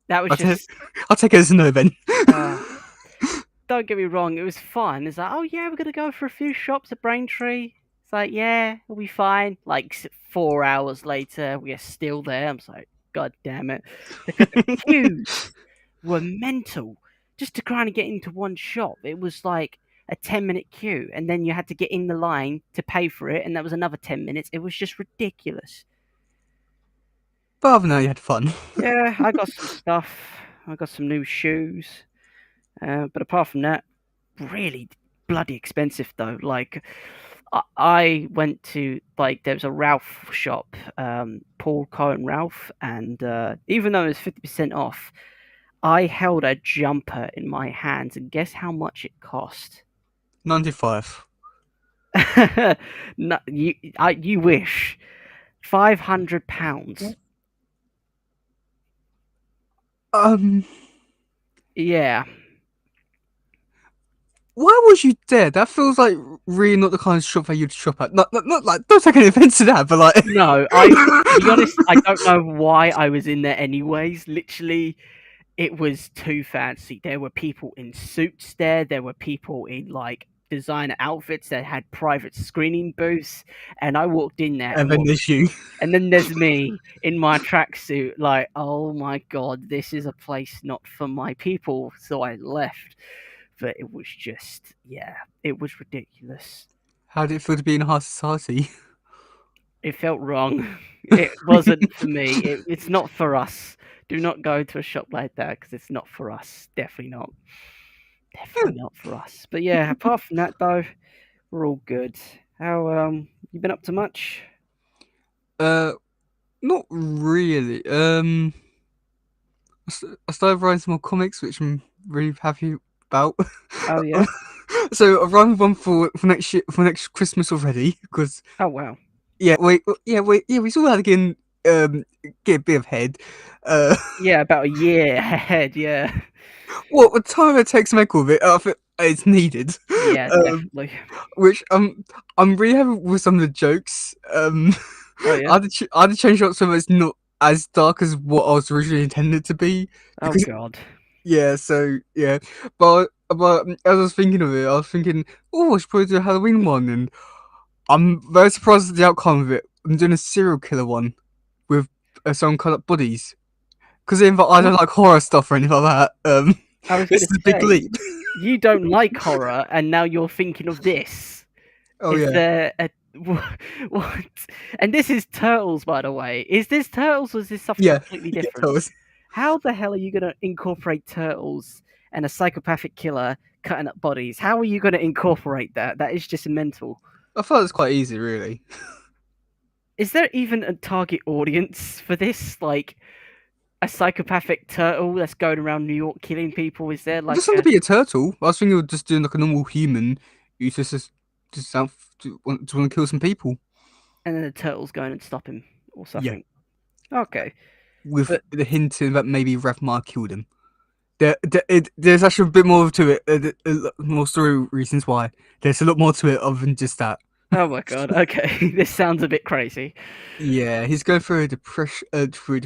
That was I'll take just. I'll take it as a no then. Uh, don't get me wrong, it was fun. It's like, oh yeah, we're gonna go for a few shops at Braintree. It's like, yeah, we'll be fine. Like 4 hours later, we are still there. I'm like, God damn it, because the queues were mental. Just to kind of get into one shop, it was like a 10-minute queue, and then you had to get in the line to pay for it, and that was another 10 minutes. It was just ridiculous. But other than that, you had fun. Yeah, I got some stuff. I got some new shoes. But apart from that, really bloody expensive though. Like I went to like there was a Ralph shop, Paul Cohen Ralph, and even though it was 50% off, I held a jumper in my hands, and guess how much it cost? 95. No, you wish. £500. Um, Yeah. why was you there? That feels like really not the kind of shop that you'd shop at. Not like, don't take any offense to that, but like, To be honest, I don't know why I was in there anyways. Literally, it was too fancy. There were people in suits there. There were people in like designer outfits that had private screening booths. And I walked in there and then there's you. and then there's me in my tracksuit, like, oh my god, this is a place not for my people. So I left. But it was just, yeah, it was ridiculous. How did it feel to be in a high society? It felt wrong. It wasn't for me. It's not for us. Do not go to a shop like that because it's not for us. Definitely not. Definitely not for us. But yeah, apart from that though, we're all good. How you been up to much? uh, not really. I started writing some more comics, which I'm really happy about. Oh yeah. So I've written one for next year, for next Christmas already. Because Oh wow. we still had to get a bit of head. Uh, Yeah, about a year ahead. Yeah. well, the time it takes to make all of it, I think it's needed. Yeah, Um, definitely. which I'm really happy with some of the jokes. Oh yeah. I had to change it up so it's not as dark as what I was originally intended to be. Oh Because god. yeah, so yeah, but as I was thinking of it, I was thinking, oh, I should probably do a Halloween one, and I'm very surprised at the outcome of it. I'm doing a serial killer one with some kind of bodies, because I don't What? like horror stuff or anything like that. I was This gonna is a big say leap. you don't like horror, and now you're thinking of this. Oh Is yeah, there a what? And this is Turtles, by the way. Is this Turtles or is this something yeah, completely yeah. different? Tell us. How the hell are you going to incorporate turtles and a psychopathic killer cutting up bodies? How are you going to incorporate that? That is just mental. I thought it was quite easy, really. Is there even a target audience for this? Like a psychopathic turtle that's going around New York killing people? Is there It like doesn't have a. to be a turtle. I was thinking of just doing like a normal human who just out to want to kill some people. And then the turtle's going and stop him or Yeah, something? Okay. with But the hint that maybe Revmar killed him. There's actually a bit more to it. More story reasons why. There's a lot more to it other than just that. oh my god, okay. This sounds a bit crazy. Yeah, he's going through a through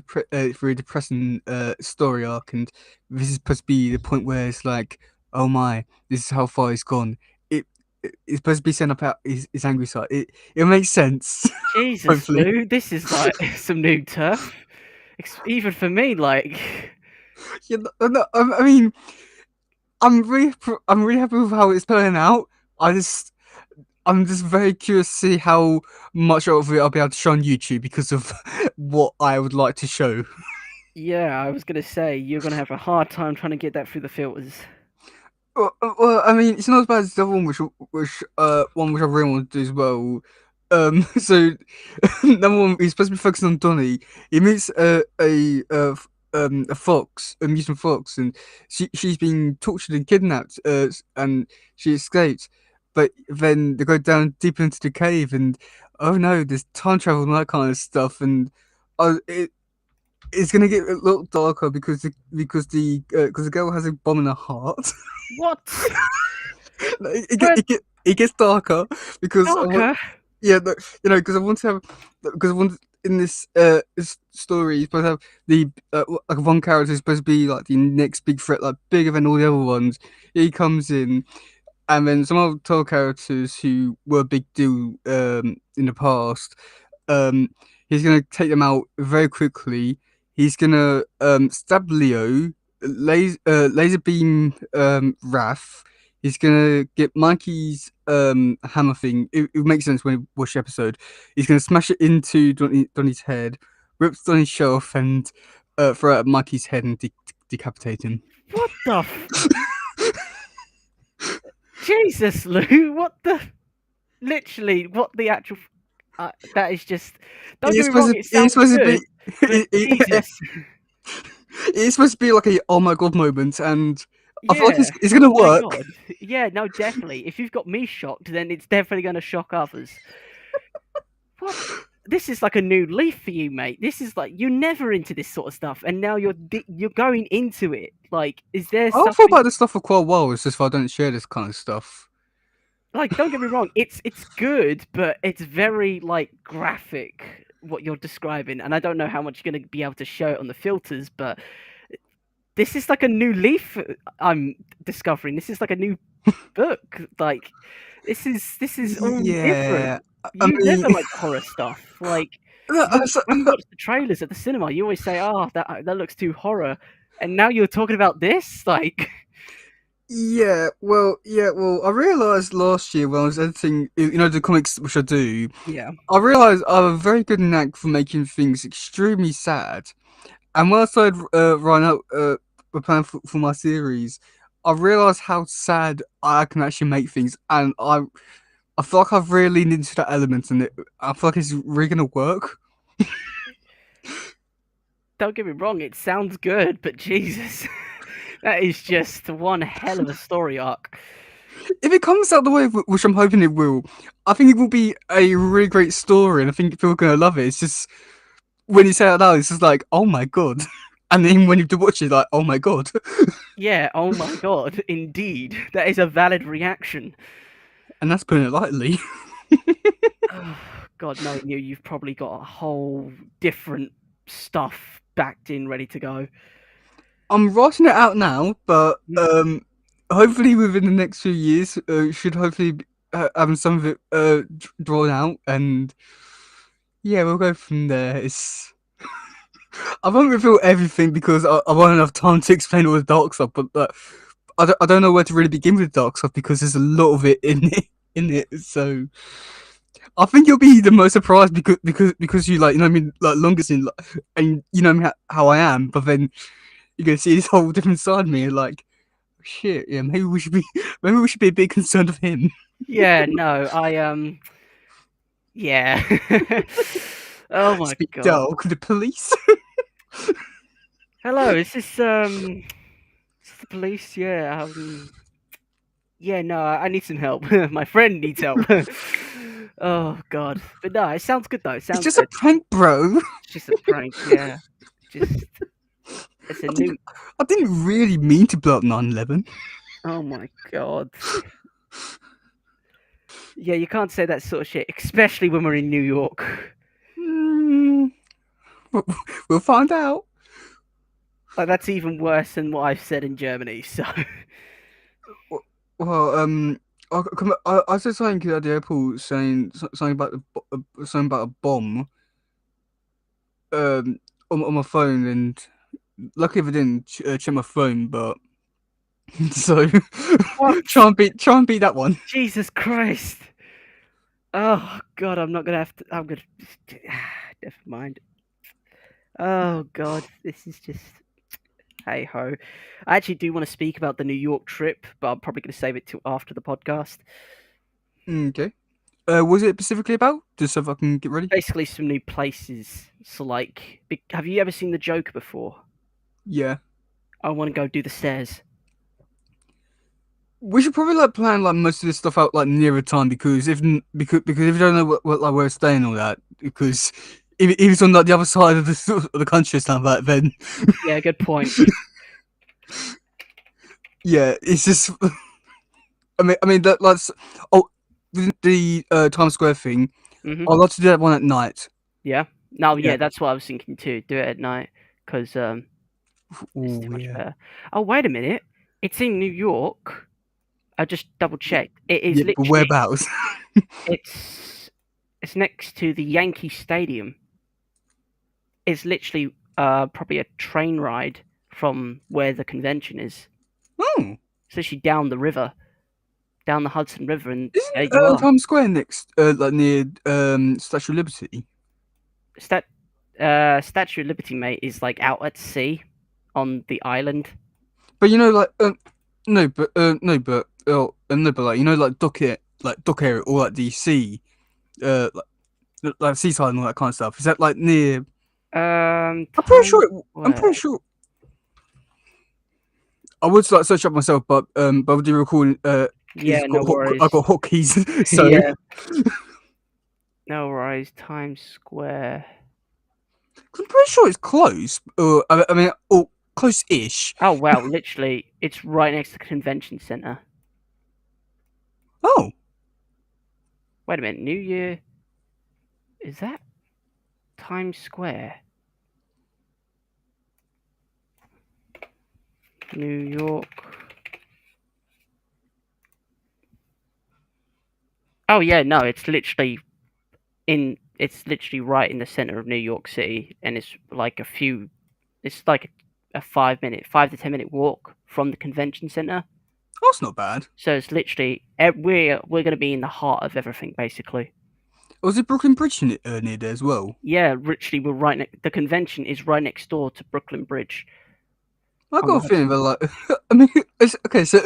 a depressing story arc, and this is supposed to be the point where it's like, oh my, this is how far he's gone. It it's supposed to be sent up out his angry side. It makes sense. Jesus, Hopefully, Lou, this is like some new turf. Even for me, like, yeah. No, I mean, I'm really happy with how it's turning out. I just I'm just very curious to see how much of it I'll be able to show on YouTube because of what I would like to show. yeah, I was gonna say you're gonna have a hard time trying to get that through the filters. Well, I mean, it's not as bad as the other one, which I really want to do as well. So number one, he's supposed to be focusing on Donnie. He meets a fox, a mutant fox, and she's been tortured and kidnapped, and she escapes. But then they go down deep into the cave, and oh no, there's time travel and that kind of stuff, and it it's gonna get a little darker because the girl has a bomb in her heart. What? We're It gets darker because I want, darker. yeah, no, you know, because I want to have because I want story, you're supposed to have the like one character is supposed to be like the next big threat, like bigger than all the other ones. He comes in, and then some other tall characters who were a big deal in the past. Um, he's gonna take them out very quickly. He's gonna stab Leo, laser beam Wrath. He's gonna get Mikey's hammer thing. It makes sense when you watch the episode. He's gonna smash it into Donnie's head, rips Donnie's shirt off, and throw it at Mikey's head and decapitate him. What the? Jesus, Lou. What the? Literally, what the actual? That is just. Don't get me wrong. It It's sounds supposed to good, be. but Jesus. It's supposed to be like a oh my god moment, and I feel like Yeah. it's Oh gonna my work. god. Yeah. No, definitely. If you've got me shocked, then it's definitely going to shock others. What? This is like a new leaf for you, mate. This is like you're never into this sort of stuff, and now you're going into it. Like, is there I've thought something? about this stuff for quite a while. It's just I don't share this kind of stuff. Like, don't get me wrong, it's good, but it's very like graphic what you're describing, and I don't know how much you're going to be able to show it on the filters, but this is like a new leaf I'm discovering. This is like a new book. Like, this is all different. Yeah, I You mean, never liked horror stuff. Like, when we watched the trailers at the cinema, you always say, "Oh, that looks too horror," and now you're talking about this. Like, yeah. Well, I realized last year when I was editing, the comics which I do, yeah, I realized I have a very good knack for making things extremely sad. And when I started writing out the plan for my series, I realized how sad I can actually make things, and I feel like I've really leaned into that element, and I feel like it's really gonna work. don't get me wrong, it sounds good, but Jesus, that is just one hell of a story arc. If it comes out the way which I'm hoping it will, I think it will be a really great story, and I think people are gonna love it. It's just when you say it out loud, it's just like, oh my god, and then when you have to watch it, like, oh my god, Yeah, oh my god, indeed, that is a valid reaction. and that's putting it lightly. Oh, God, knowing you, you've probably got a whole different stuff backed in, ready to go. I'm writing it out now, but Mm. hopefully within the next few years, should hopefully be, having some of it drawn out, and yeah, we'll go from there. It's I won't reveal everything because I won't have time to explain all the dark stuff, but I don't know where to really begin with dark stuff because there's a lot of it in it. In it, so I think you'll be the most surprised because you like I mean like longest in and me how I am, but then you're gonna see this whole different side of me and like shit, yeah, maybe we should be a bit concerned of him. Yeah, no, yeah. Oh my Speak god. dog, the police. Hello, is this the police? Yeah, yeah, no, I need some help. My friend needs help. Oh god. But no, it sounds good though. It It's sounds just a good. prank, bro. It's just a prank, yeah. Just it's a I didn't, new I didn't really mean to blow up 9/11. oh my god. Yeah, you can't say that sort of shit, especially when we're in New York. Mm, we'll find out. Like that's even worse than what I've said in Germany. So Well, I said something at the airport saying something about something about a bomb on my phone, and luckily I didn't check my phone, but so what? try and beat that one. Jesus Christ! Oh god, I'm not gonna have to. I'm gonna. Never mind. Oh god, this is just hey ho. I actually do want to speak about the New York trip, but I'm probably gonna save it till after the podcast. Okay. Was it specifically about just so I can get ready? Basically, some new places. So, like, have you ever seen the Joker before? Yeah. I want to go do the stairs. We should probably like plan like most of this stuff out like nearer time because if you don't know what like where it's staying and all that because if it's on like the other side of the country or something like that, then Yeah, good point. yeah, it's just I mean that oh the Times Square thing. Hmm. I'd like to do that one at night. Yeah. No, Yeah. yeah, that's what I was thinking too. Do it at night because it's too Oh much yeah. better. Oh, wait a minute. It's in New York. I just double checked. It is Yeah, but literally whereabouts? it's it's next to the Yankee Stadium. It's literally probably a train ride from where the convention is. Oh, It's actually down the river, down the Hudson River, and there isn't you are. Times Square next, like near Statue of Liberty? Stat Statue of Liberty, mate, is like out at sea on the island. But like no, but like like dock area or like the sea, like seaside and all that kind of stuff. Is that like near? I'm pretty Times sure. I'm Square. pretty sure. I would like search up myself, but with the recording, Yeah, no I worries. got hotkeys, so Yeah, no worries. Times Square. I'm pretty sure it's close. I mean, close-ish. Oh wow, literally, it's right next to the convention center. Oh, Wait a minute, New Year, is that Times Square? New York. Oh yeah, no, it's literally right in the center of New York City, and it's like it's like a 5 minute, 5 to 10 minute walk from the convention center. that's not bad. So it's literally we're gonna be in the heart of everything, basically. Was it Brooklyn Bridge near there as well? Yeah, literally, we're the convention is right next door to Brooklyn Bridge I on got the a feeling Hudson. that, like, I mean, okay, so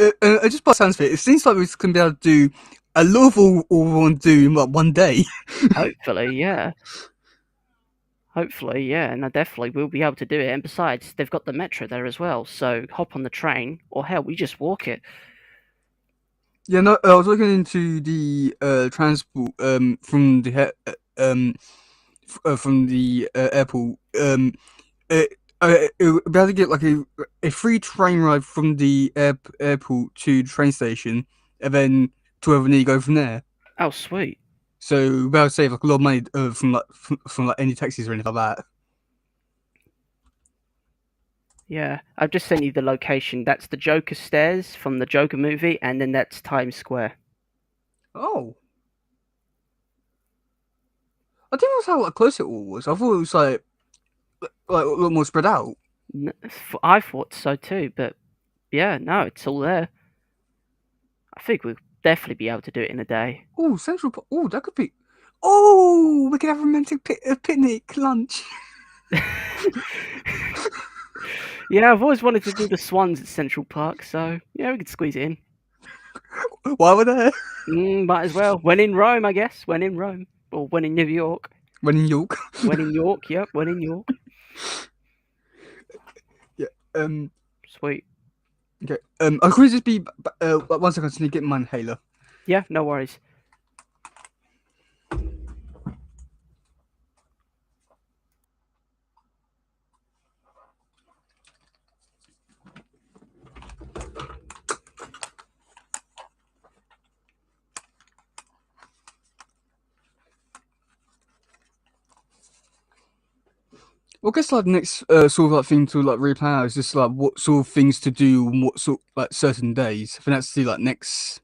just by the sounds of it, it seems like we're going to be able to do a lot of all we want to do in like one day. Hopefully, yeah. Hopefully, yeah, and I definitely will be able to do it. And besides, they've got the metro there as well, so hop on the train, or hell, we just walk it. Yeah, no, I was looking into the transport from the airport. It, it would be able to get like a free train ride from the airport to the train station, and then to wherever you go from there. Oh, sweet. So we'll be able to save like a lot of money from like any taxis or anything like that. Yeah, I've just sent you the location. That's the Joker stairs from the Joker movie, and then that's Times Square. Oh, I didn't realize how like, close it all was. I thought it was like a lot more spread out. I thought so too, but yeah, no, it's all there. I think we'll definitely be able to do it in a day. Oh, Central Park. Oh, that could be. Oh, we could have a romantic picnic lunch. Yeah, I've always wanted to do the Swans at Central Park, so yeah, we could squeeze it in. Why were there? Might as well. When in Rome, I guess. When in Rome. Or when in New York. When in York. When in York, yep, when in York. Yeah. Sweet. Okay. I could just be. Like 1 second. I just need to get my inhaler. Yeah, no worries. Well, I guess like the next sort of like thing to like replan out is just like what sort of things to do and what sort like certain days. I think that's the like next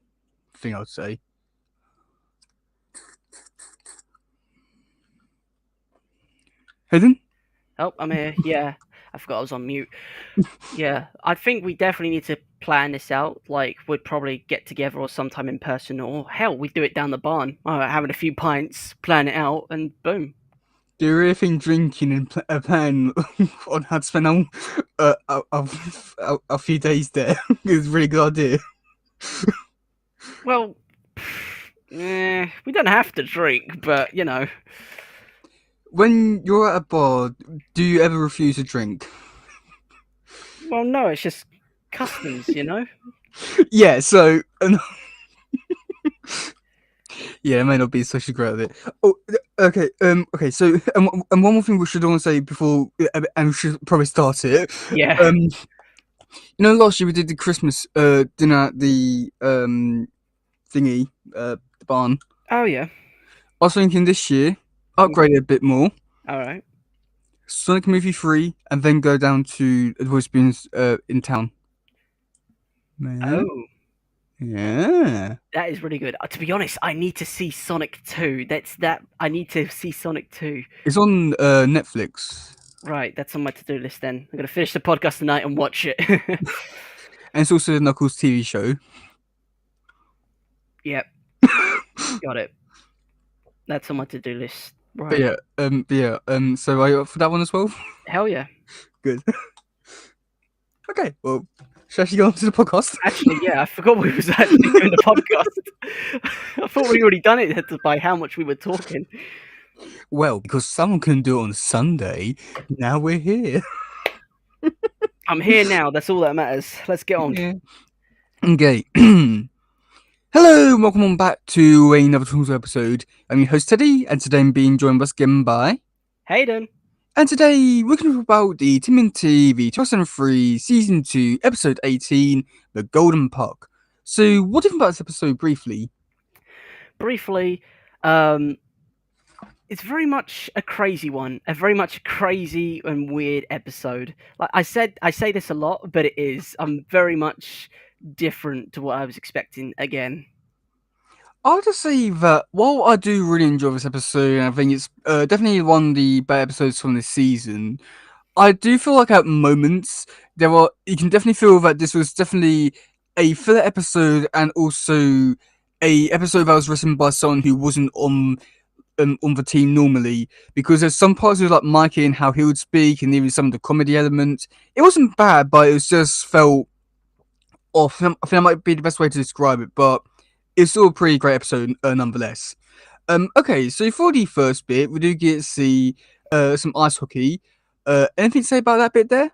thing I would say. Hayden? Oh, I'm here. Yeah, I forgot I was on mute. Yeah, I think we definitely need to plan this out. Like, we'd probably get together or sometime in person, or hell, we do it down the barn, having a few pints, plan it out, and boom. Do you really think drinking and plan on how to spend a few days there is a really good idea? Well, we don't have to drink, but you know. When you're at a bar, do you ever refuse a drink? Well, no, it's just customs, you know. Yeah, so yeah, it may not be such a great idea. Oh, okay. Okay. So, and one more thing we should all say before, and we should probably start it. Yeah. Last year we did the Christmas dinner at the thingy, the barn. Oh yeah. I was thinking this year upgrade it a bit more. All right. Sonic Movie 3, and then go down to the voice beings in town. Yeah. Oh, Yeah. that is really good. To be honest, I need to see Sonic 2. I need to see Sonic 2. It's on Netflix. Right, that's on my to-do list then. I'm gonna finish the podcast tonight and watch it. And it's also the Knuckles TV show. Yep, got it. That's on my to-do list. But Right. yeah, so are you up for that one as well? Hell yeah. Good. Okay, well, should I actually go on to the podcast? Actually, yeah, I forgot we was actually doing the podcast. I thought we already done it by how much we were talking. Well, because someone couldn't do it on Sunday, now we're here. I'm here now. That's all that matters. Let's get on. Yeah. Okay. Hello, and welcome on back to another Tools episode. I'm your host Teddy, and today I'm being joined once again by. Hayden. And today we're going to talk about the TMNT TV 2003 Season 2, Episode 18, The Golden Puck. So, what do you think about this episode briefly? Briefly, it's very much a crazy one, a very much crazy and weird episode. Like I say this a lot, but it is. I'm very much different to what I was expecting again. I'll just say that while I do really enjoy this episode, and I think it's definitely one of the better episodes from this season, I do feel like at moments you can definitely feel that this was definitely a filler episode and also a episode that was written by someone who wasn't on the team normally, because there's some parts of like Mikey and how he would speak, and even some of the comedy elements. It wasn't bad, but it was just felt off. I think that might be the best way to describe it, but it's still a pretty great episode nonetheless. Okay, so for the first bit, we do get to see some ice hockey. Anything to say about that bit there?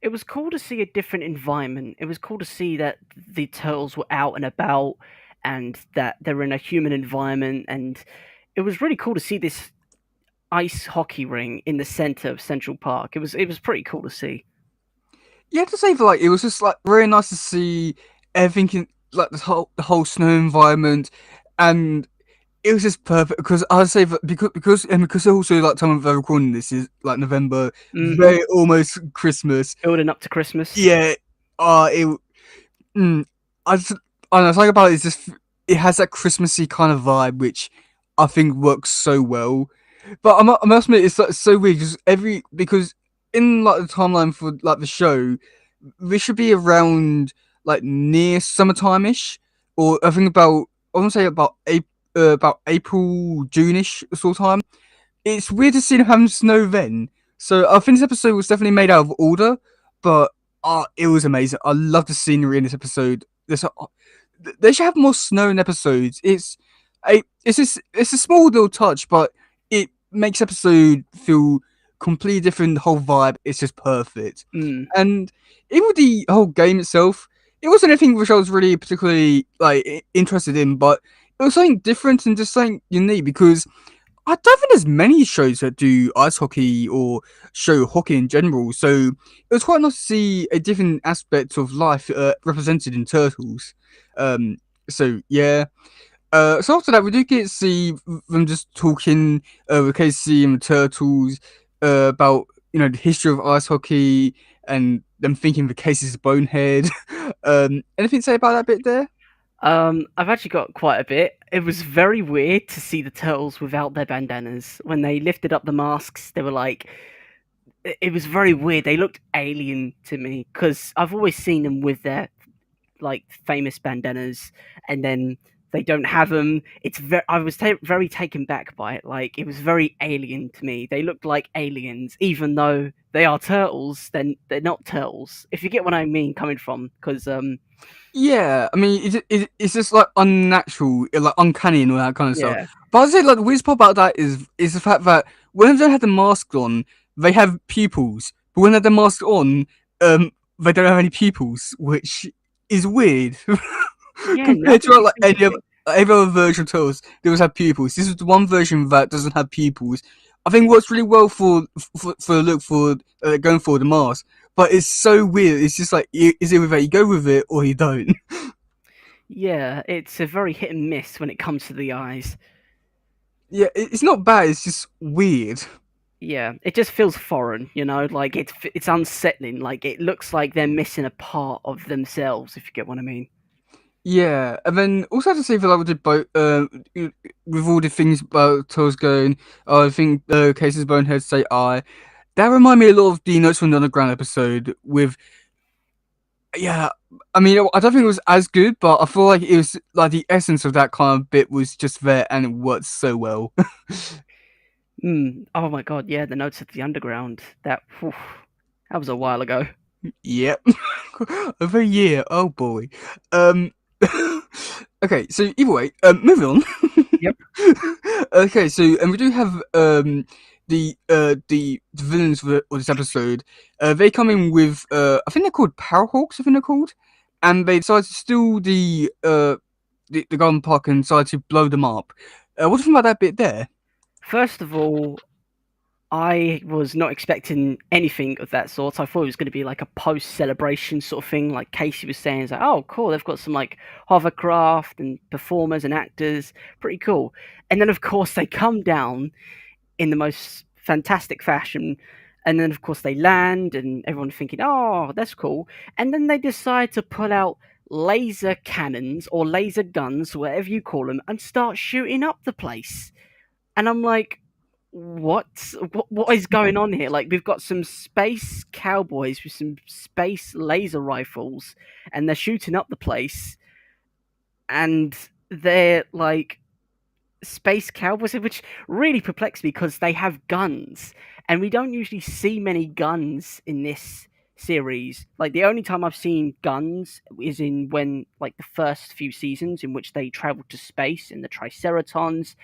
It was cool to see a different environment. It was cool to see that the turtles were out and about and that they're in a human environment, and it was really cool to see this ice hockey ring in the center of Central Park. It was pretty cool to see. You have to say, for like, it was just like really nice to see everything in like the whole snow environment, and it was just perfect because I'd say that because also like time of recording this is like November, Hmm. very almost Christmas. Building up to Christmas. Yeah, it. Mm, I just I don't know. Something about it is just it has that Christmassy kind of vibe, which I think works so well. But I must admit, it's like so weird because in like the timeline for like the show, this should be around like near summertime ish, or I think I want to say about April June-ish sort of time. It's weird to see them having snow then. So I think this episode was definitely made out of order, but it was amazing. I love the scenery in this episode. They should have more snow in episodes. It's a small little touch, but it makes episode feel completely different. The whole vibe is just perfect. Mm. And even with the whole game itself, it wasn't anything which I was really particularly like interested in, but it was something different and just something unique because I don't think there's many shows that do ice hockey or show hockey in general. So it was quite nice to see a different aspect of life represented in Turtles. Um, so yeah. So after that, we do get to see them just talking with Casey and the Turtles about the history of ice hockey and them thinking the case is bonehead. Anything to say about that bit there? I've actually got quite a bit. It was very weird to see the turtles without their bandanas. When they lifted up the masks, they were like, it was very weird. They looked alien to me because I've always seen them with their like famous bandanas, and then they don't have them. I was very taken back by it. Like it was very alien to me. They looked like aliens, even though they are turtles. Then they're not turtles. If you get what I mean, coming from because Yeah, I mean, it's just like unnatural, like uncanny and all that kind of stuff. yeah, But I'd say like the weirdest part about that is the fact that when they have the mask on, they have pupils, but when they have the mask on, they don't have any pupils, which is weird yeah. Now compared that to you like think of it, every other version of Toes. They always have pupils. This is the one version that doesn't have pupils. I think works really well for the look for going for the mask. But it's so weird. It's just like is it either you go with it or you don't. yeah, it's a very hit and miss when it comes to the eyes. Yeah, it's not bad. It's just weird. Yeah, it just feels foreign, you know, like it's unsettling. Like it looks like they're missing a part of themselves, if you get what I mean. Yeah, and then also have to say that I would did both with all the things about Toes going. I think Cases Bonehead say I. That remind me a lot of the Notes from the Underground episode with yeah. I mean, I don't think it was as good, but I feel like it was like the essence of that kind of bit was just there and it worked so well. Oh my god, yeah, the Notes of the Underground. That was a while ago. Yep. Over a year. Oh boy. Um. Okay. So either way, moving on. Yep. Okay. So and we do have the villains of this episode. They come in with I think they're called Powerhawks. I think they're called, and they decide to steal the garden park and decide to blow them up. What do you think about that bit there? First of all, I was not expecting anything of that sort. I thought it was going to be like a post celebration sort of thing, like Casey was saying. It's like, oh, cool, they've got some like hovercraft and performers and actors, pretty cool. And then, of course, they come down in the most fantastic fashion. And then, of course, they land, and everyone's thinking, oh, that's cool. And then they decide to pull out laser cannons or laser guns, whatever you call them, and start shooting up the place. And I'm like, what? What is going on here? Like, we've got some space cowboys with some space laser rifles, and they're shooting up the place, and they're like space cowboys, which really perplexed me because they have guns, and we don't usually see many guns in this series. Like the only time I've seen guns is in when like the first few seasons in which they traveled to space in the Triceratons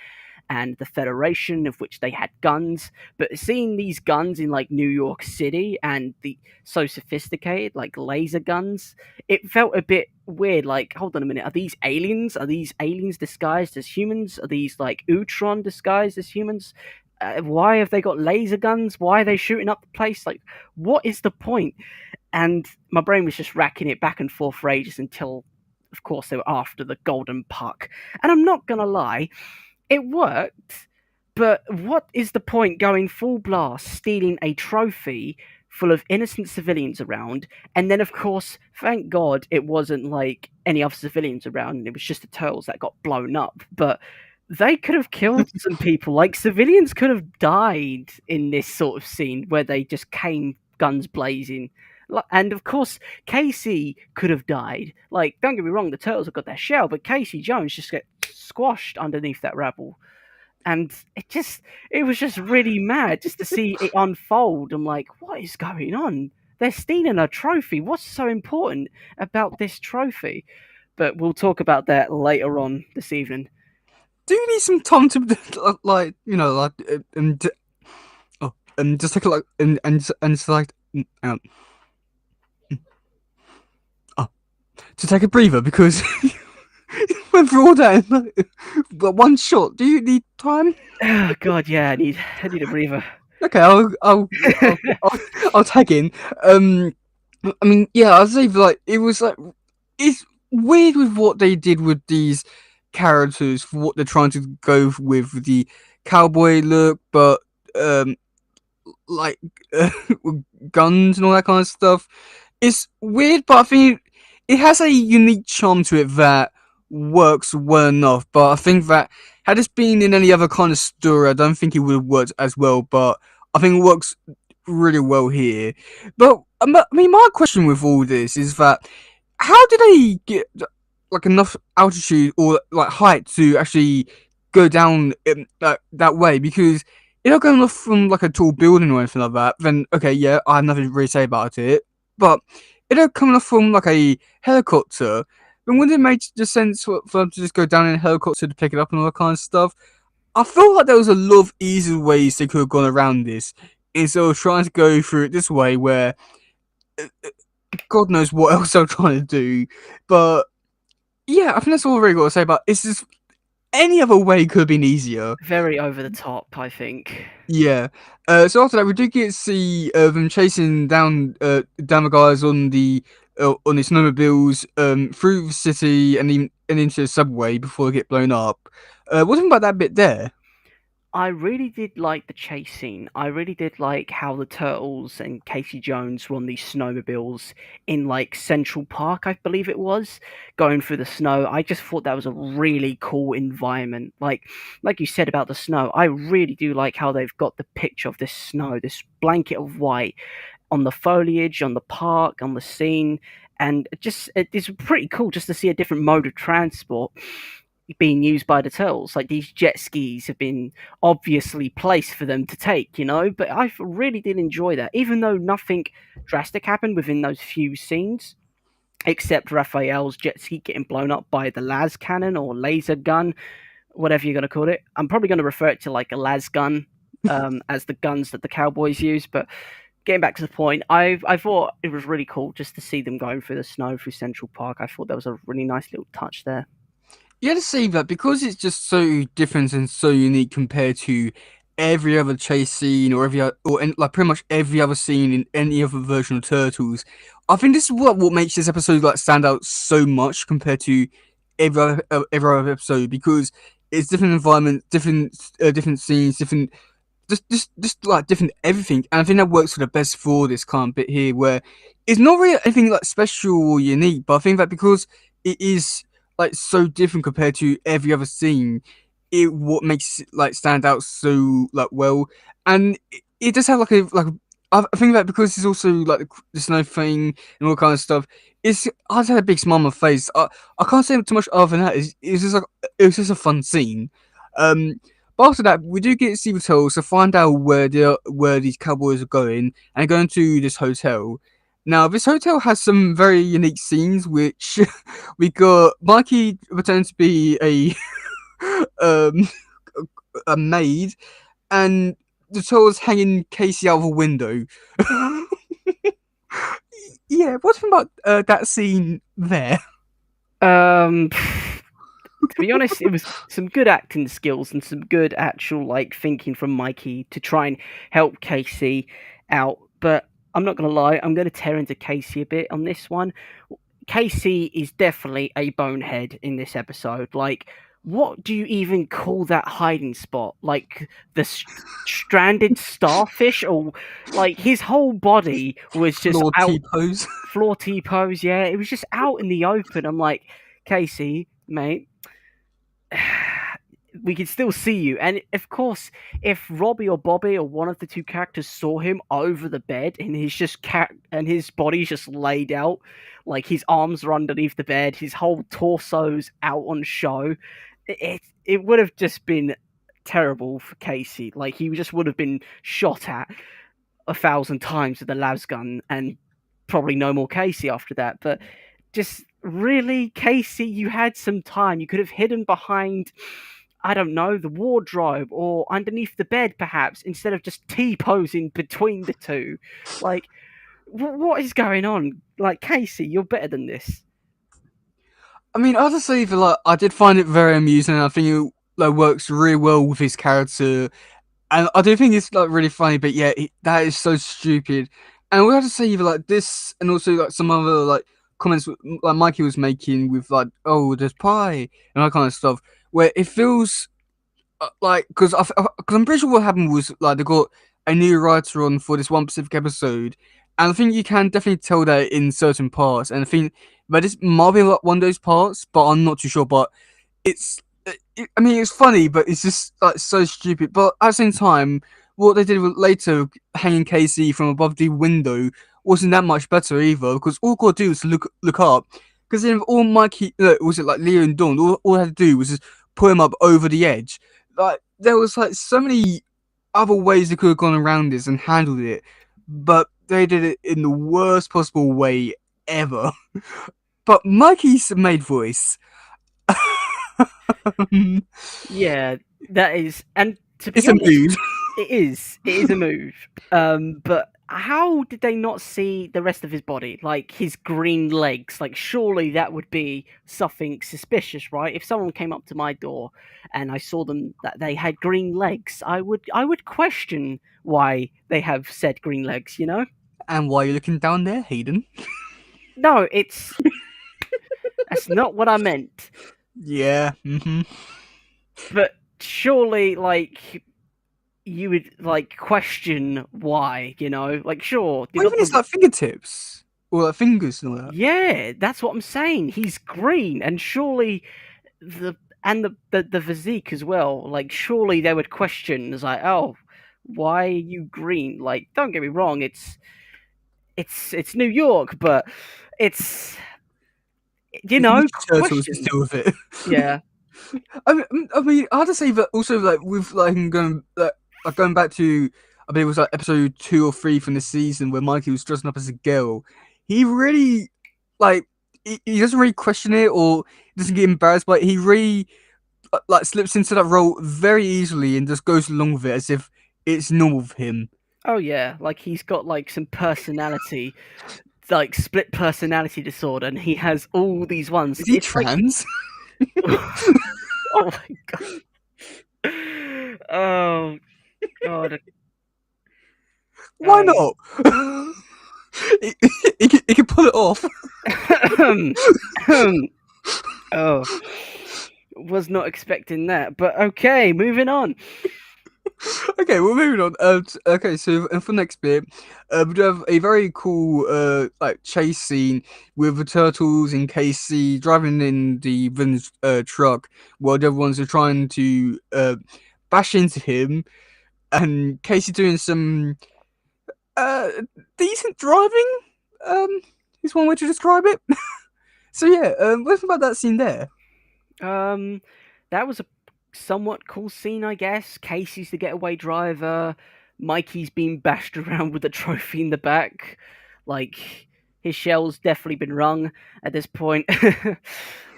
and the Federation, of which they had guns. But seeing these guns in like New York City and the so sophisticated, like laser guns, it felt a bit weird. Like, hold on a minute, are these aliens? Are these aliens disguised as humans? Are these like Utron disguised as humans? Why have they got laser guns? Why are they shooting up the place? Like, what is the point? And my brain was just racking it back and forth for ages until, of course, they were after the golden puck. And I'm not gonna lie, it worked, but what is the point going full blast, stealing a trophy full of innocent civilians around, and then, of course, thank God it wasn't like any other civilians around, and it was just the turtles that got blown up. But they could have killed some people. Like civilians could have died in this sort of scene where they just came guns blazing. And of course, Casey could have died. Like, don't get me wrong, the turtles have got their shell, but Casey Jones just get squashed underneath that rabble. And it was just really mad just to see it unfold. I'm like, what is going on? They're stealing a trophy. What's so important about this trophy? But we'll talk about that later on this evening. Do you need some time to like and just take a like and just like oh, to take a breather because went through all that in like, one shot. Do you need time? Oh God, yeah, I need a breather. Okay, I'll tag in. I mean, yeah, I'll say like it was like it's weird with what they did with these characters for what they're trying to go with the cowboy look, but um, like guns and all that kind of stuff. It's weird, but I think it has a unique charm to it that works well enough. But I think that had this been in any other kind of story, I don't think it would have worked as well. But I think it works really well here. But I mean, my question with all this is that how did they get like enough altitude or like height to actually go down that way? Because if they're going off from like a tall building or anything like that, then okay, yeah, I have nothing to really say about it. But if they're coming off from like a helicopter, then wouldn't it make just sense for them to just go down in a helicopter to pick it up and all that kind of stuff? I feel like there was a lot of easy ways they could have gone around this instead of trying to go through it this way where God knows what else they're trying to do. But yeah, I think that's all I really got to say about it. It's just any other way could have been easier. Very over the top, I think. Yeah. So after that, we do get to see them chasing down the guys on the snowmobiles through the city and into the subway before they get blown up. What do you think about that bit there? I really did like the chase scene. I really did like how the Turtles and Casey Jones were on these snowmobiles in like Central Park, I believe it was, going through the snow. I just thought that was a really cool environment. Like you said about the snow, I really do like how they've got the picture of this snow, this blanket of white on the foliage, on the park, on the scene, and it's pretty cool just to see a different mode of transport being used by the turtles. Like these jet skis have been obviously placed for them to take, you know. But I really did enjoy that, even though nothing drastic happened within those few scenes, except Raphael's jet ski getting blown up by the las cannon or laser gun, whatever you're going to call it. I'm probably going to refer it to like a las gun as the guns that the cowboys use. But getting back to the point, I thought it was really cool just to see them going through the snow through Central Park. I thought that was a really nice little touch there. You had to say that because it's just so different and so unique compared to every other chase scene or like pretty much every other scene in any other version of Turtles. I think this is what makes this episode like stand out so much compared to every other episode because it's different environments, different scenes, different just like different everything. And I think that works for the best for this kind of bit here, where it's not really anything like special or unique, but I think that because it is like so different compared to every other scene, it what makes it like stand out so like well, and it does have I think that because it's also like the snow thing and all kind of stuff. I just had a big smile on my face. I can't say too much other than that. It's just like it was just a fun scene. Um, but after that, we do get Steve Tells to find out where these cowboys are going and going to this hotel. Now, this hotel has some very unique scenes, which we got Mikey pretends to be um, a maid, and the Turtles hanging Casey out of a window. Yeah, what's about that scene there? Um, to be honest, it was some good acting skills and some good actual like thinking from Mikey to try and help Casey out. But I'm not gonna lie, I'm gonna tear into Casey a bit on this one. Casey is definitely a bonehead in this episode. Like, what do you even call that hiding spot? Like the stranded starfish, or like his whole body was just Floor out, T pose. floor T pose. Yeah, it was just out in the open. I'm like, Casey, mate, we can still see you. And of course, if Robbie or Bobby or one of the two characters saw him over the bed and he's just and his body's just laid out, like his arms are underneath the bed, his whole torso's out on show, it would have just been terrible for Casey. Like he just would have been shot at 1,000 times with a las gun and probably no more Casey after that. But just really, Casey, you had some time. You could have hidden behind, I don't know, the wardrobe or underneath the bed, perhaps, instead of just T posing between the two. Like, what is going on? Like, Casey, you're better than this. I mean, I have to say that like I did find it very amusing. And I think it like works really well with his character, and I do think it's like really funny. But yeah, that is so stupid. And we have to say that like this, and also like some other like comments like Mikey was making with like, oh, there's pie and that kind of stuff, where it feels like because I'm pretty sure what happened was like they got a new writer on for this one specific episode, and I think you can definitely tell that in certain parts, and I think that this might be like one of those parts, but I'm not too sure. But it's, I mean, it's funny, but it's just like so stupid. But at the same time, what they did later, hanging Casey from above the window, wasn't that much better either, because all God do was look up. Because then all Mikey, was it like Leo and Dawn? All I had to do was just put him up over the edge. Like there was like so many other ways they could have gone around this and handled it, but they did it in the worst possible way ever. But Mikey's maid voice, Yeah, that is, and to it's be a honest, mood. it is a move. But how did they not see the rest of his body, like his green legs? Like, surely that would be something suspicious, right? If someone came up to my door and I saw them that they had green legs, I would question why they have said green legs. You know? And why are you looking down there, Hayden? No, that's not what I meant. Yeah. Mm-hmm. But surely, like. you would like question why, like sure, they Or got even his the like fingertips or like fingers and all that. yeah, that's what I'm saying. He's green, and surely the the physique as well. Like surely they would question, it's like, oh, why are you green? Like, don't get me wrong, it's New York, but it's It's Ninja Turtles question. still with it. Yeah. I mean, I have to say that also like with like going back to I believe it was like episode 2 or 3 from the season where Mikey was dressing up as a girl. He really like he doesn't really question it or doesn't get embarrassed by it. He really like slips into that role very easily and just goes along with it as if it's normal for him. Oh yeah, like he's got like some personality, like split personality disorder, and he has all these ones. Is he It's like, trans? oh my god, oh god. Why Um, not? He can pull it off. oh, was not expecting that, but okay, moving on. Okay, we're moving on. Okay, so and for the next bit, we do have a very cool like chase scene with the turtles and Casey driving in the villain's truck while the other ones are trying to bash into him, and Casey doing some uh decent driving. Um, is one way to describe it. So yeah, what's about that scene there? Um, that was a somewhat cool scene, I guess. Casey's the getaway driver. Mikey's being bashed around with a trophy in the back. Like, his shell's definitely been rung at this point.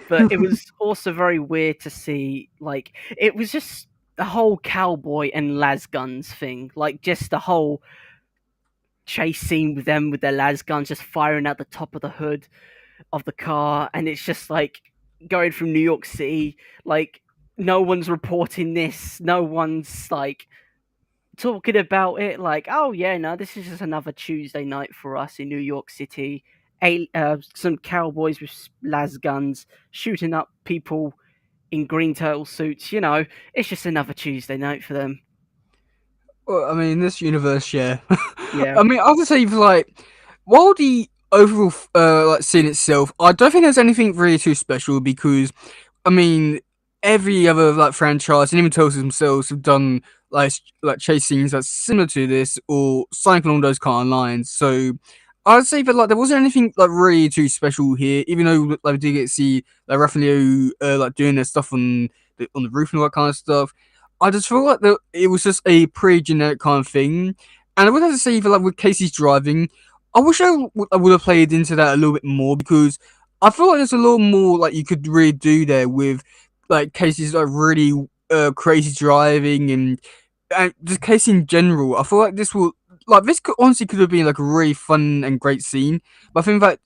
But it was also very weird to see, like, it was just the whole cowboy and las guns thing. Like, just the whole chase scene with them with their las guns just firing out the top of the hood of the car, and it's just like going from New York City, like no one's reporting this, no one's like talking about it, like, oh yeah, no, this is just another Tuesday night for us in New York City. Some cowboys with las guns shooting up people in green turtle suits. It's just another Tuesday night for them. Well, I mean, in this universe, yeah. Yeah. I mean, I have to say, like, while the overall like scene itself, I don't think there's anything really too special because, I mean, every other like franchise and even Telltale themselves have done like chase scenes that's similar to this or something along those kind of lines. So I'd say that like there wasn't anything like really too special here, even though like we did get to see like Raphael like doing their stuff on the roof and all that kind of stuff. I just feel like it was just a pretty generic kind of thing. And I would have to say, that, like with Casey's driving, I wish I would have played into that a little bit more because I feel like there's a little more like you could really do there with like Casey's like really crazy driving and just Casey in general. I feel like this could honestly could have been like a really fun and great scene, but I think that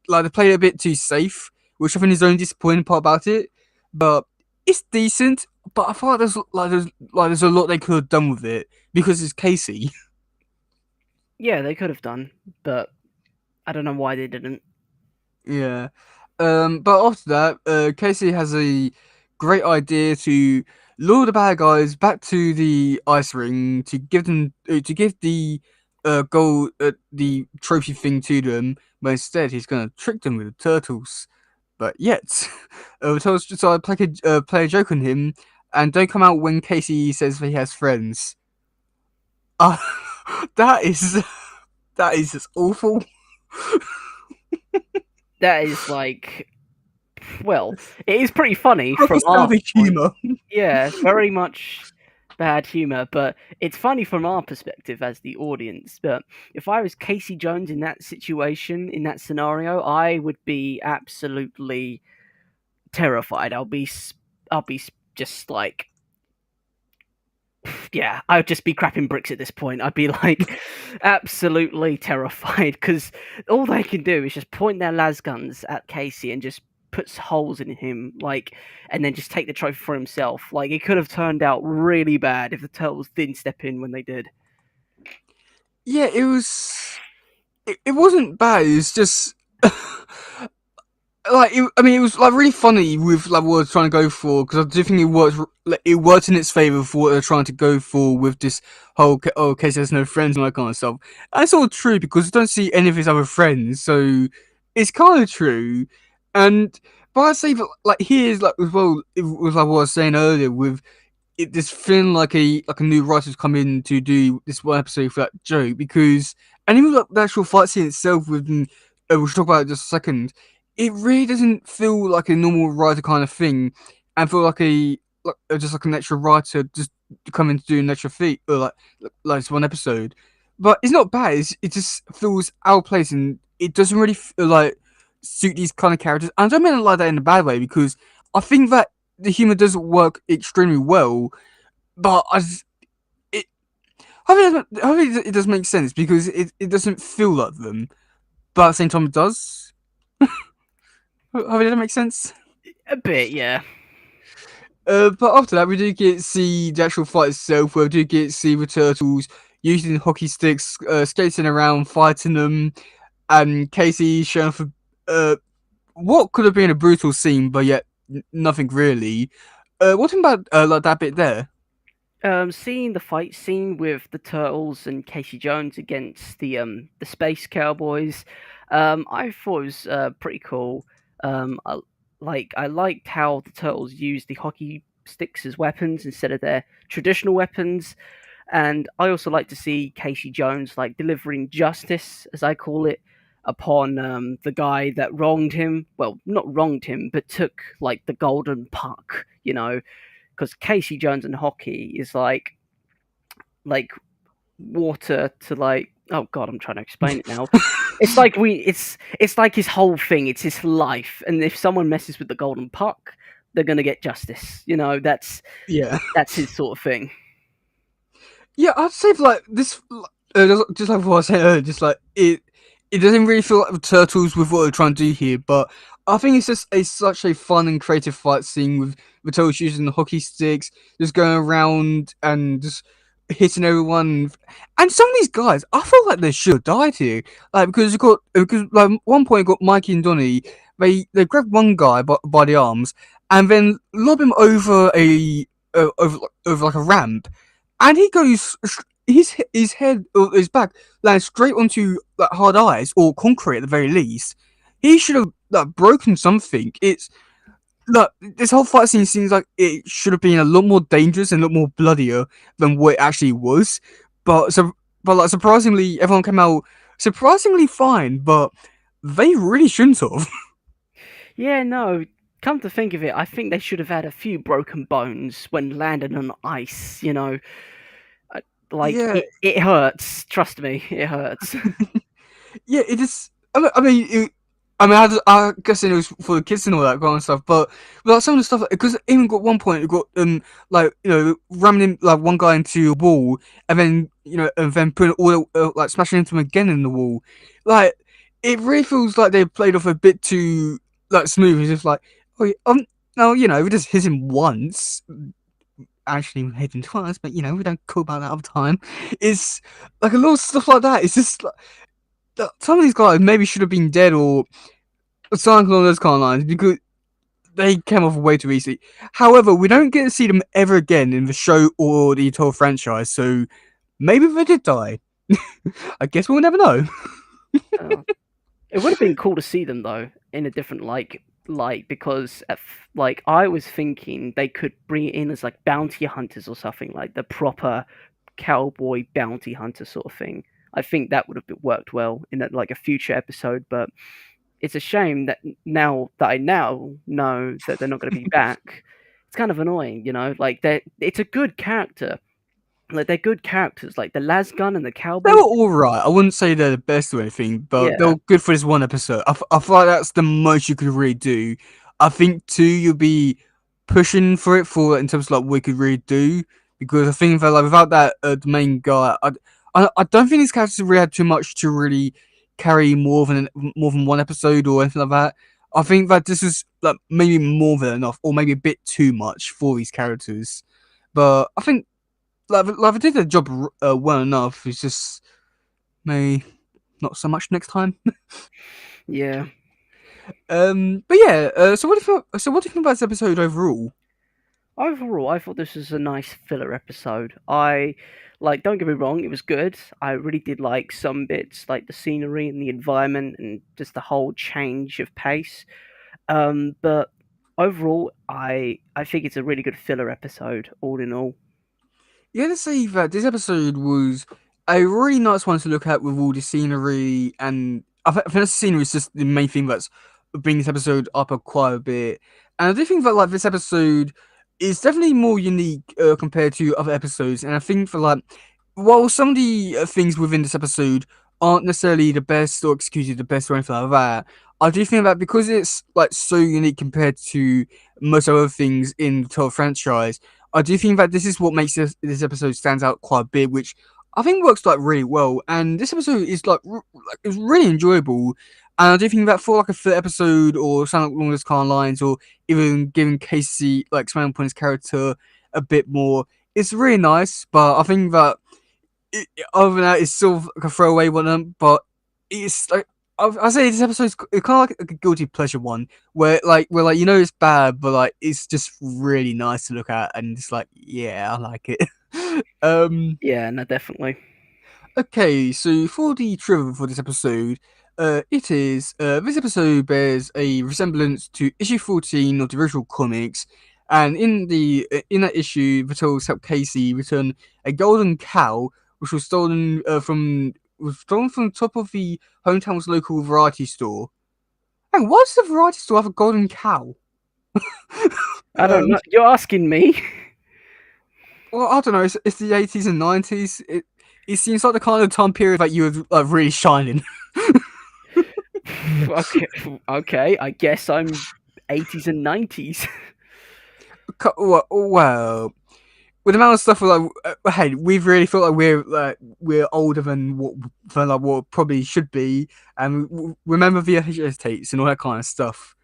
like they played it a bit too safe, which I think is the only disappointing part about it. But it's decent, but I feel like there's a lot they could have done with it because it's Casey. Yeah, they could have done, but I don't know why they didn't. Yeah. But after that, Casey has a great idea to lure the bad guys back to the ice ring to give the gold the trophy thing to them, but instead he's gonna trick them with the turtles. But yet, the turtles decide to play a joke on him and don't come out when Casey says he has friends. Uh, that is that is just awful. That is like, well, it is pretty funny Proper from our savage point. humor. Yeah, very much bad humor, but it's funny from our perspective as the audience. But if I was Casey Jones in that situation, in that scenario, I would be absolutely terrified. I'll be just like, yeah, I would just be crapping bricks at this point. I'd be like absolutely terrified because all they can do is just point their las guns at Casey and just puts holes in him, like, and then just take the trophy for himself. Like, it could have turned out really bad if the turtles didn't step in when they did. Yeah, it was. It wasn't bad. It's just I mean, it was like really funny with like what they're trying to go for because I do think it worked. Like, it worked in its favor for what they're trying to go for with this whole oh, Casey has no friends and that kind of stuff. And it's all true because you don't see any of his other friends, so it's kind of true. And but I say that like here's like as well. It was like what I was saying earlier with this feeling like a new writer's come in to do this one episode for that joke because and even like the actual fight scene itself with we'll talk about it in just a second. It really doesn't feel like a normal writer kind of thing, and feel like a like just like an extra writer just coming to do an extra feat or like this one episode. But it's not bad. It just feels out of place and it doesn't really like suit these kind of characters. And I don't mean it like that in a bad way because I think that the humor does work extremely well, but it hopefully it does make sense because it doesn't feel like them, but at the same time it does. Hopefully that makes sense. A bit, yeah. But after that, we do get to see the actual fight itself, where we do get to see the turtles using hockey sticks, skating around, fighting them, and Casey showing off what could have been a brutal scene, but yet nothing really. What about like that bit there? Seeing the fight scene with the turtles and Casey Jones against the space cowboys, I thought it was pretty cool. I liked how the turtles used the hockey sticks as weapons instead of their traditional weapons, and I also like to see Casey Jones like delivering justice, as I call it, upon the guy that wronged him. Well, not wronged him, but took like the golden puck. You know, because Casey Jones and hockey is like water to like, oh god, I'm trying to explain it now. It's like his whole thing. It's his life, and if someone messes with the golden puck, they're gonna get justice. You know, Yeah. that's his sort of thing. Yeah, I'd say like this, just like what I said earlier, just like it doesn't really feel like the turtles with what they're trying to do here. But I think it's just such a fun and creative fight scene with the turtles using the hockey sticks, just going around and just hitting everyone. And some of these guys, I feel like they should have died here, like because you got because like one point you got Mikey and Donnie. They grab one guy by the arms and then lob him over a over like a ramp and he goes his head or his back lands straight onto like hard ice or concrete at the very least. He should have like broken something. It's like this whole fight scene seems like it should have been a lot more dangerous and a lot more bloodier than what it actually was. But but like surprisingly, everyone came out surprisingly fine. But they really shouldn't have. Yeah, no. Come to think of it, I think they should have had a few broken bones when landing on ice. You know, like Yeah, it hurts. Trust me, it hurts. yeah, it is. I mean, I guess it was for the kids and all that kind of stuff. But like some of the stuff, because even got one point, you got like ramming in, like one guy into a wall, and then and then putting all like smashing into him again in the wall. Like it really feels like they played off a bit too like smooth. It's just like, oh, no, we just hit him once. Actually, we hit him twice, but we don't call about that all the time. It's like a lot of stuff like that. It's just like some of these guys maybe should have been dead or something along those kind of lines because they came off way too easy. However, we don't get to see them ever again in the show or the entire franchise, so maybe they did die. I guess we'll never know. Uh, it would have been cool to see them though in a different light because like I was thinking they could bring it in as like bounty hunters or something like the proper cowboy bounty hunter sort of thing. I think that would have worked well in like a future episode, but it's a shame that now that I now know that they're not going to be back, it's kind of annoying, you know. Like it's a good character, like they're good characters, like the lasgun and the They cowboy. were alright. I wouldn't say they're the best or anything, but they Yeah, were good for this one episode. I feel like that's the most you could really do. I think two, you'll be pushing for it for in terms of like what you could really do because I think that like without that the main guy, I don't think these characters really had too much to really carry more than one episode or anything like that. I think that this is like maybe more than enough, or maybe a bit too much for these characters. But I think like I did the job well enough. It's just maybe not so much next time. yeah. But yeah. So what do you think? So what do you think about this episode overall? Overall, I thought this was a nice filler episode. I like, don't get me wrong, it was good. I really did like some bits, like the scenery and the environment, and just the whole change of pace. But overall, I think it's a really good filler episode, all in all. Yeah, let's say that this episode was a really nice one to look at with all the scenery, and I think the scenery is just the main thing that's bringing this episode up quite a bit. And I do think that like this episode is definitely more unique compared to other episodes, and I think that like while some of the things within this episode aren't necessarily the best or executed the best or anything like that, I do think that because it's like so unique compared to most other things in the Total franchise, I do think that this is what makes this episode stands out quite a bit, which I think works like really well. And this episode is like it's really enjoyable. And I do think that for like a third episode or something along those kind of lines, or even giving Casey like expanding upon his character a bit more, it's really nice. But I think that other than that, it's sort of like a throwaway one. But it's like I say this episode's kind of like a guilty pleasure one, where like you know it's bad, but like it's just really nice to look at, and it's like yeah, I like it. Yeah, no, definitely. Okay, so for the trivia for this episode, it is this episode bears a resemblance to issue 14 of the original comics, and in that issue, the Turtles help Casey return a golden cow, which was stolen from the top of the hometown's local variety store. Hang, why does the variety store have a golden cow? I don't know. You're asking me. Well, I don't know. It's the 80s and 90s. It seems like the kind of time period that you were like, really shining. Okay, okay. I guess I'm 80s and 90s. Well, with the amount of stuff we're like, hey, we've really felt like we're older than like what probably should be, and we remember VHS tapes and all that kind of stuff.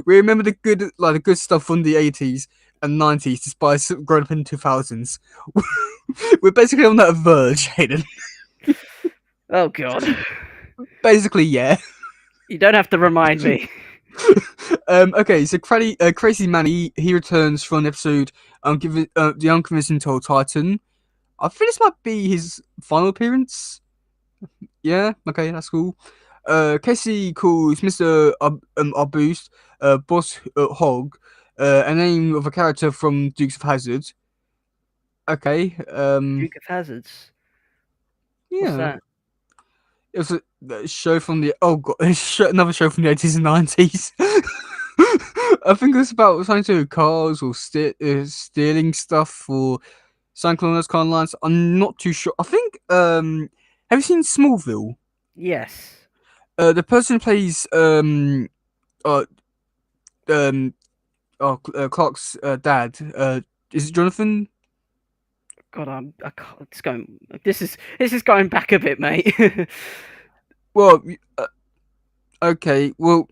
We remember the good stuff from the 80s and 90s, despite growing up in the 2000s. We're basically on that verge, Hayden. Oh god. Basically, yeah. You don't have to remind me. Okay, so Crazy Manny he returns for an episode. Given the Unconvincing Toll Titan. I think this might be his final appearance. Yeah, okay, that's cool. Casey calls Mr. Arboost, Boss Hog, a name of a character from Dukes of Hazzard. Okay, Duke of Hazards. What's yeah, that? it was a show from the oh god, another show from the 80s and 90s. I think it was about something to do with cars or stealing stuff or something along those kind of lines. I'm not too sure. I think have you seen Smallville? Yes. The person who plays uh um Clark's dad is it Jonathan? God, I can't, it's going. This is going back a bit, mate. Well, okay, well,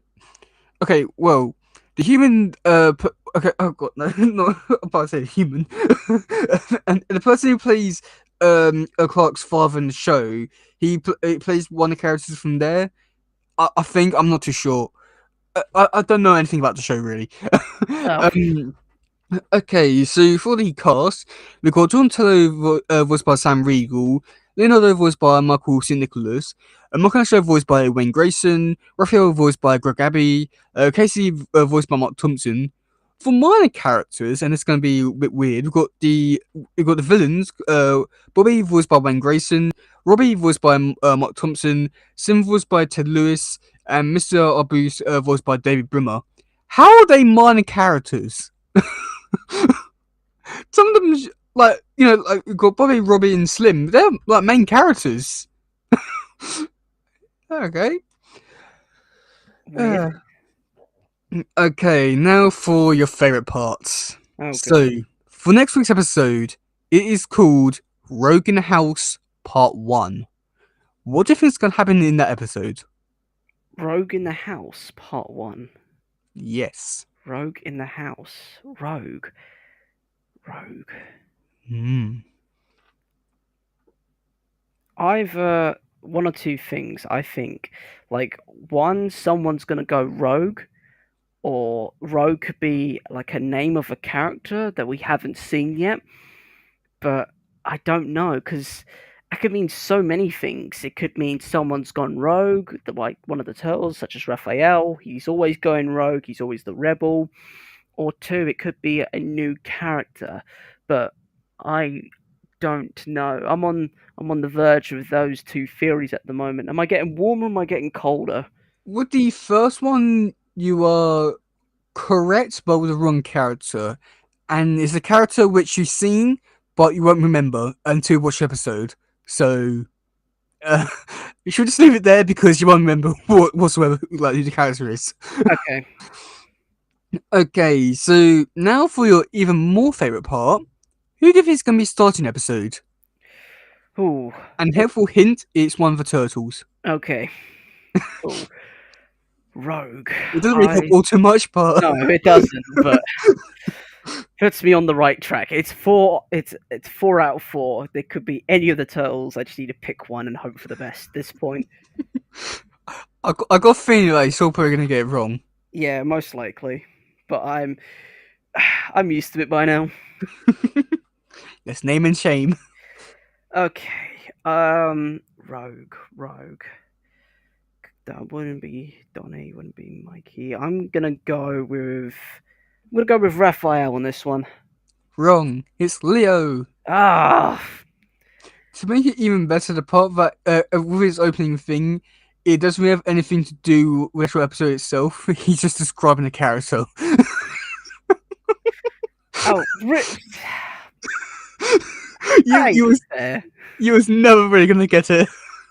okay, well, the human okay, oh god, no, not I'm about to say the human, and the person who plays Clark's father in the show, he plays one of the characters from there. I think I'm not too sure. I don't know anything about the show really. Oh, um, Okay, so for the cast, we've got John Tello voiced by Sam Riegel, Leonardo voiced by Michael St. Nicholas, Michelangelo voiced by Wayne Grayson, Raphael voiced by Greg Abbey, Casey voiced by Mark Thompson. For minor characters, and it's going to be a bit weird, we've got the villains, Bobby voiced by Wayne Grayson, Robbie voiced by Mark Thompson, Sim voiced by Ted Lewis, and Mr. Arbus voiced by David Brimmer. How are they minor characters? Some of them, like like we've got Bobby, Robbie, and Slim. They're like main characters. Okay. weird. Uh, okay, now for your favorite parts. Oh So, god. for next week's episode, it is called Rogue in the House Part 1. What do you think is going to happen in that episode? Rogue in the House, Part One. Yes. Rogue in the House. Rogue. Rogue. Hmm. I've one or two things. I think, like one, someone's gonna go rogue, or rogue could be like a name of a character that we haven't seen yet. But I don't know because it could mean so many things. It could mean someone's gone rogue, like one of the turtles, such as Raphael. He's always going rogue. He's always the rebel. Or two, it could be a new character. But I don't know. I'm on the verge of those two theories at the moment. Am I getting warmer? Or am I getting colder? With the first one, you are correct, but with the wrong character. And it's a character which you've seen, but you won't remember until you watch the episode. So, uh, you should just leave it there because you won't remember whatsoever like who the character is. Okay. Okay, so now for your even more favourite part, who do you think is going to be starting the episode? Ooh. And helpful hint, it's one of the turtles. Okay. Ooh. Rogue. It doesn't really help all too much, but No, it doesn't. But puts me on the right track. It's four. It's 4 out of 4. There could be any of the turtles. I just need to pick one and hope for the best. At this point, I got a feeling like he's all probably going to get it wrong. yeah, most likely. But I'm used to it by now. Let's name and shame. Okay. Rogue. That wouldn't be Donnie. Wouldn't be Mikey. I'm gonna go with. I'm gonna go with Raphael on this one. Wrong. It's Leo. Ah, To make it even better, the part that with his opening thing, it doesn't really have anything to do with the actual episode itself. He's just describing a character. oh, you was fair. you was never really gonna get it.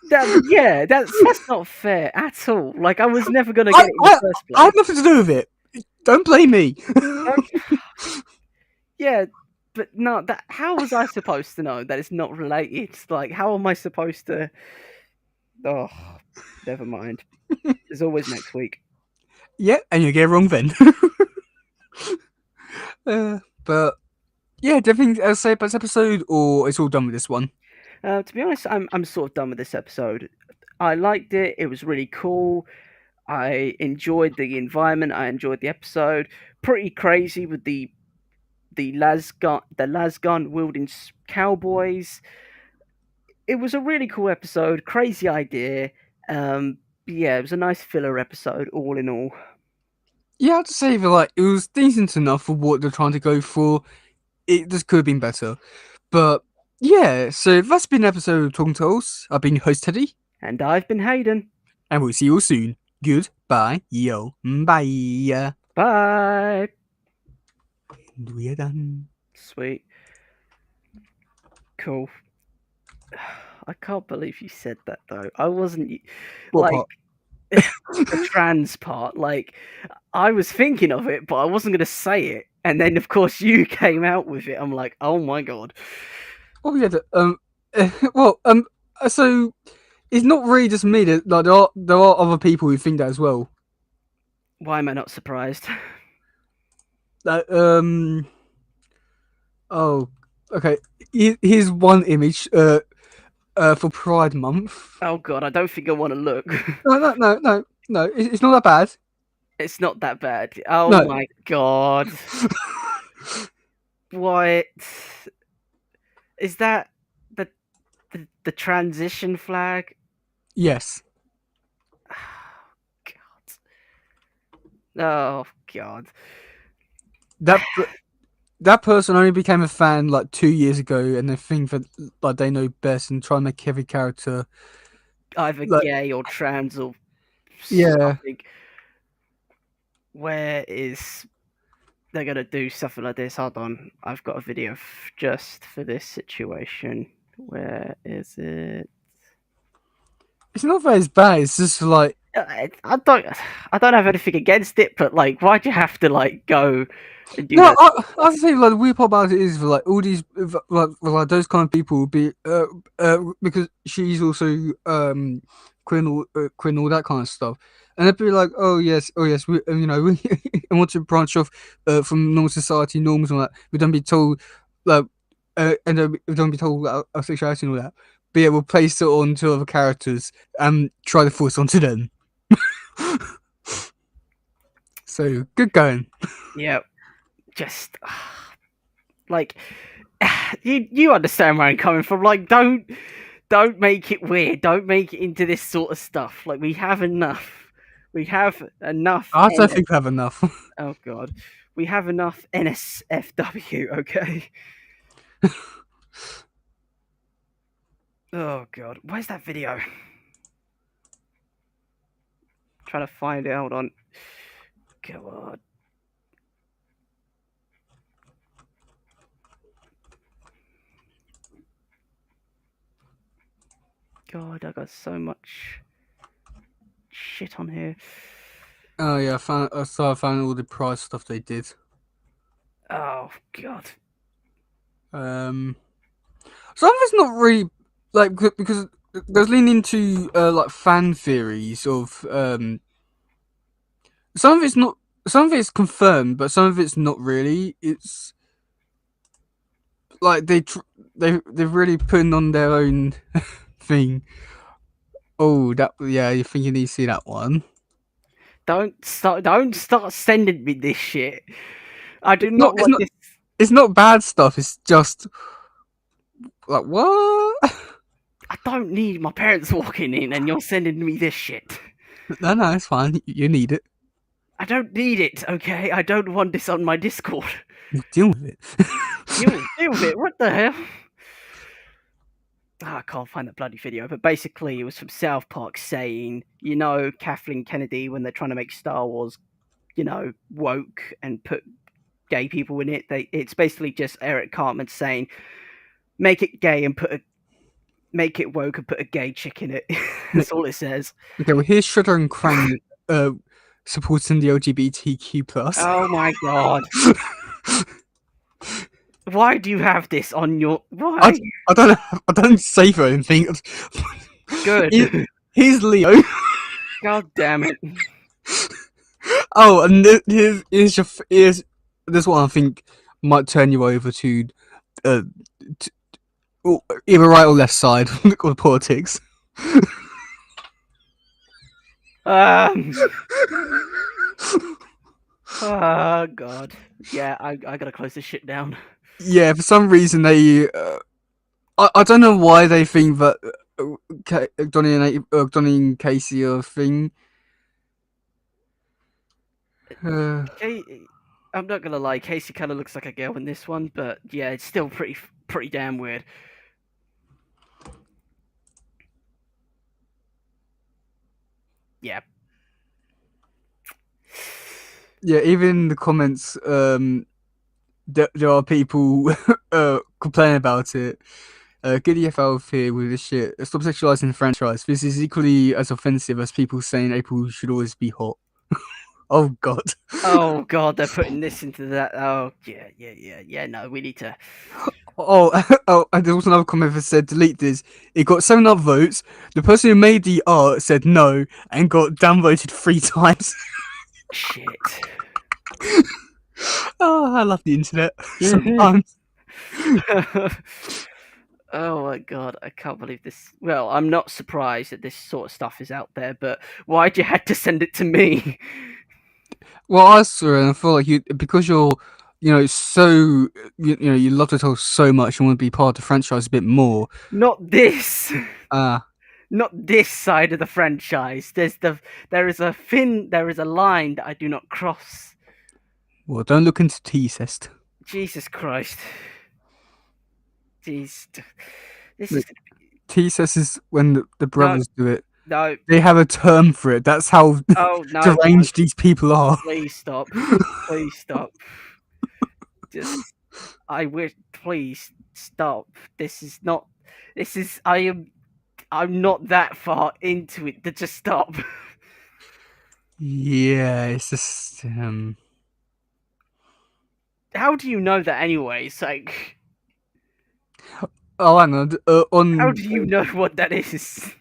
That's not fair at all. Like I was never gonna get it in the first I have place. nothing to do with it. Don't blame me. Okay. Yeah, but no. That how was I supposed to know that it's not related? Like, how am I supposed to? Oh, never mind. There's always next week. Yeah, and you get it wrong then. But yeah, do you have anything else to say about this episode, or it's all done with this one? To be honest, I'm sort of done with this episode. I liked it. It was really cool. I enjoyed the environment. I enjoyed the episode. Pretty crazy with the lasgun wielding cowboys. It was a really cool episode. Crazy idea. Yeah, it was a nice filler episode, all in all. Yeah, I'd say that like it was decent enough for what they're trying to go for. It just could have been better. But yeah, so that's been an episode of Talking Tales. I've been your host Teddy, And I've been Hayden. and we'll see you all soon. Goodbye, yo, bye. Bye. We are done. Sweet. Cool. I can't believe you said that though. I wasn't What like part? the trans part. Like I was thinking of it, but I wasn't going to say it. And then of course you came out with it. I'm like, oh my god. Oh yeah. So it's not really just me. Like there are other people who think that as well. Why am I not surprised? Like Oh, okay. Here's one image. For Pride Month. Oh god, I don't think I want to look. No. It's not that bad. It's not that bad. Oh No. my god. What is that? The transition flag? Yes. Oh god. That person only became a fan like 2 years ago, and they think that like they know best and try and make every character Either like gay or trans or yeah. something. Where is they're gonna do something like this? Hold on, I've got a video just for this situation. Where is it? It's not that it's bad. It's just like I don't have anything against it, but like, why'd you have to like go and do no. that? I say like the weird part about it is like all these like those kind of people would be because she's also queer and all that kind of stuff, and they'd be like, oh yes, we we and want to branch off from normal society norms and all that. We don't be told like we don't be told our sexuality and all that. but yeah, we'll place it onto other characters and try to force onto them. So good going. Yeah, just like you understand where I'm coming from. Like, don't make it weird. Don't make it into this sort of stuff. Like, we have enough. We have enough. I don't think we have enough. Oh god, we have enough NSFW. Okay. Oh god, where's that video? Trying to find it. Hold on. Come on. God, I got so much shit on here. Oh yeah, I found all the prize stuff they did. Oh god. Um, some of it's not really like because there's leaning into like fan theories of some of it's not, some of it's confirmed, but some of it's not really. It's like they've really putting on their own thing. Oh, that yeah, you think you need to see that one? Don't start sending me this shit. I do It's not. not want this. It's not bad stuff. It's just like what? I don't need my parents walking in and you're sending me this shit. No, it's fine. You need it. I don't need it, okay? I don't want this on my Discord. We'll deal with it. Deal with it. What the hell? I can't find that bloody video, but basically it was from South Park saying, Kathleen Kennedy, when they're trying to make Star Wars, woke and put gay people in it, it's basically just Eric Cartman saying, make it gay and make it woke and put a gay chick in it. That's all it says. Okay, well here's Shredder and Krang supporting the LGBTQ plus. Oh my god. Why do you have this on your? Why? I don't save anything. Good. Here's Leo. God damn it. Oh, and here's this one I think might turn you over to either right or left side of politics. Oh god. Yeah, I gotta close this shit down. Yeah, for some reason they. I don't know why they think that Donnie and Casey are a thing. I'm not gonna lie, Casey kind of looks like a girl in this one, but yeah, it's still pretty damn weird. Yeah. Yeah, even in the comments, there are people complaining about it. Good EFL here with this shit. Stop sexualizing the franchise. This is equally as offensive as people saying April should always be hot. Oh god. Oh god, they're putting this into that. Oh yeah. No, we need to. Oh, and there was another comment that said delete this. It got 7 up votes. The person who made the art said no and got downvoted 3 times. Shit. Oh, I love the internet sometimes. Oh my god, I can't believe this. Well, I'm not surprised that this sort of stuff is out there, but why'd you have to send it to me? Well, I saw it and I feel like because you're, so you love the title so much, you want to be part of the franchise a bit more. Not this. Ah. Not this side of the franchise. There is a line that I do not cross. Well, don't look into T-Cest. Jesus Christ. Jeez. This Look, is T-Cest is when the brothers do it. no. They have a term for it. That's how Oh no. deranged these people are. Please stop. Please stop. Just I wish please stop. This is not I'm not that far into it to just stop. Yeah, it's just How do you know that anyway? It's like oh, hang on. how do you know what that is?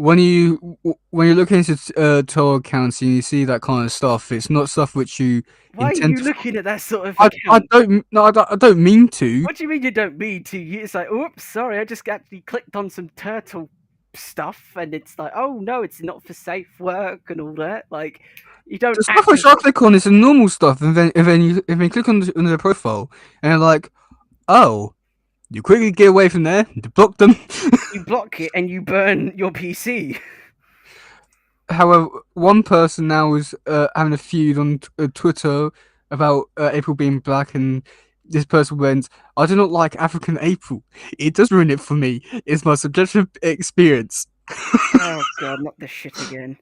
when you're looking into Tor accounts and you see that kind of stuff, it's not stuff which you Why are intend you to. looking at that sort of I account? don't no I don't mean to. What do you mean you don't mean to? It's like, oops, sorry, I just actually clicked on some turtle stuff, and it's like, oh no, it's not for safe work and all that. Like, you don't The stuff which actively I click on is the normal stuff, and then you click on the profile and you're like, oh, you quickly get away from there, you block them. you block it and you burn your PC. However, one person now is having a feud on Twitter about April being black, and this person went, "I do not like African April. It does ruin it for me. It's my subjective experience." Oh god, not this shit again.